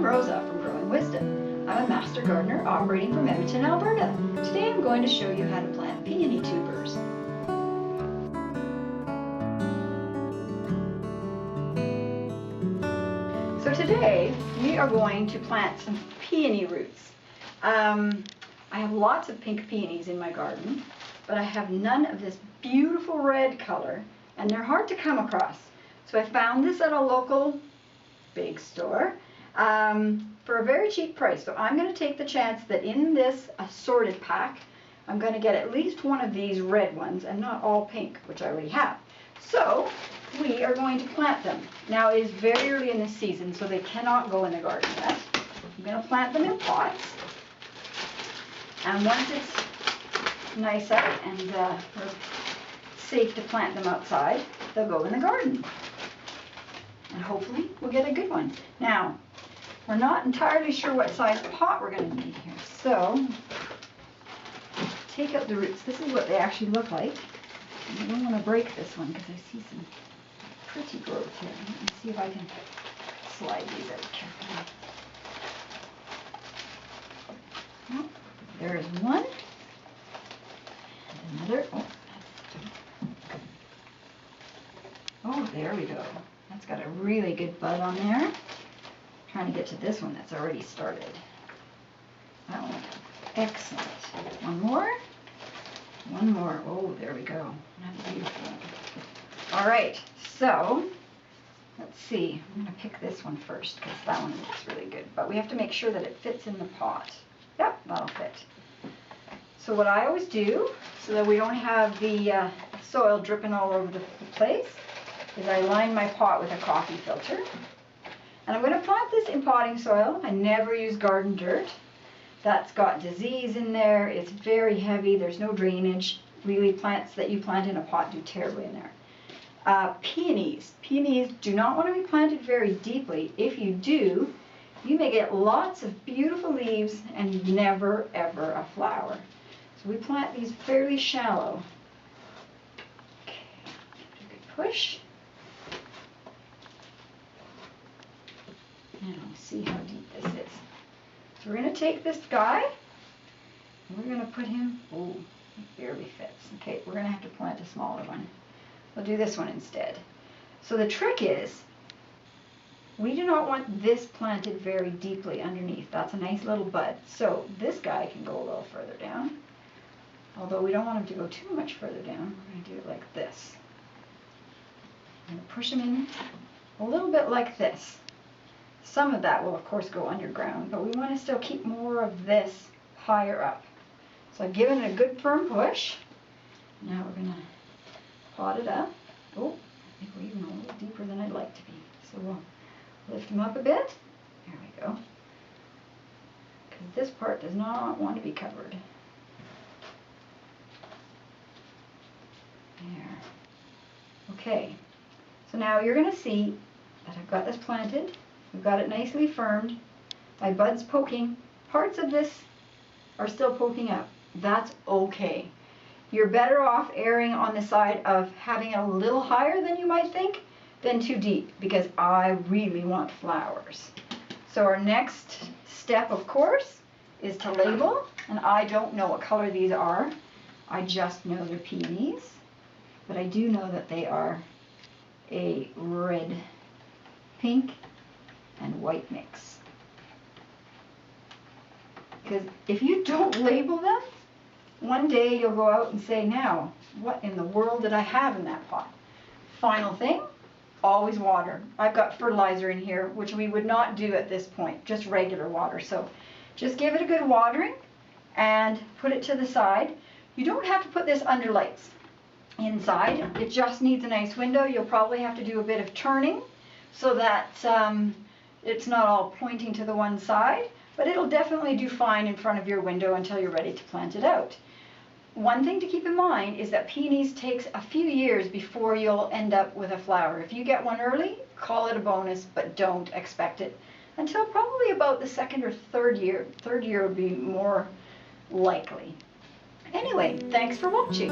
I'm Rosa from Growing Wisdom. I'm a master gardener operating from Edmonton, Alberta. Today I'm going to show you how to plant peony tubers. So today we are going to plant some peony roots. I have lots of pink peonies in my garden, but I have none of this beautiful red color, and they're hard to come across. So I found this at a local big store for a very cheap price. So I'm going to take the chance that in this assorted pack, I'm going to get at least one of these red ones and not all pink, which I already have. So we are going to plant them. Now it is very early in the season, so they cannot go in the garden yet. I'm going to plant them in pots. And once it's nice out and we're safe to plant them outside, they'll go in the garden. And hopefully we'll get a good one. Now, we're not entirely sure what size pot we're going to need here. So, take out the roots. This is what they actually look like. And I don't want to break this one because I see some pretty growth here. Let me see if I can slide these out carefully. Oh, there's one. And another. Oh, there we go. That's got a really good bud on there. I'm trying to get to this one that's already started. That one, excellent. One more. One more. Oh, there we go. That's beautiful. All right, so let's see. I'm going to pick this one first because that one looks really good. But we have to make sure that it fits in the pot. Yep, that'll fit. So what I always do, so that we don't have the soil dripping all over the place, is I line my pot with a coffee filter. And I'm going to plant this in potting soil. I never use garden dirt. That's got disease in there. It's very heavy. There's no drainage. Really, plants that you plant in a pot do terribly in there. Peonies. Peonies do not want to be planted very deeply. If you do, you may get lots of beautiful leaves and never ever a flower. So we plant these fairly shallow. Okay, give it a good push. And we'll see how deep this is. So we're going to take this guy, and we're going to put him, oh, he barely fits. Okay, we're going to have to plant a smaller one. We'll do this one instead. So the trick is, we do not want this planted very deeply underneath. That's a nice little bud. So this guy can go a little further down. Although we don't want him to go too much further down. We're going to do it like this. I'm going to push him in a little bit like this. Some of that will, of course, go underground, but we want to still keep more of this higher up. So I've given it a good firm push. Now we're going to pot it up. Oh, I think we're even a little deeper than I'd like to be. So we'll lift him up a bit. There we go. Because this part does not want to be covered. There. Okay. So now you're going to see that I've got this planted. We've got it nicely firmed. My bud's poking. Parts of this are still poking up. That's okay. You're better off erring on the side of having it a little higher than you might think than too deep, because I really want flowers. So our next step, of course, is to label. And I don't know what color these are. I just know they're peonies. But I do know that they are a red, pink, and white mix. Because if you don't label them, one day you'll go out and say, now, what in the world did I have in that pot? Final thing, always water. I've got fertilizer in here, which we would not do at this point, just regular water. So just give it a good watering and put it to the side. You don't have to put this under lights inside. It just needs a nice window. You'll probably have to do a bit of turning so that it's not all pointing to the one side, but it'll definitely do fine in front of your window until you're ready to plant it out. One thing to keep in mind is that peonies takes a few years before you'll end up with a flower. If you get one early, call it a bonus, but don't expect it until probably about the second or third year. Third year would be more likely. Anyway, thanks for watching.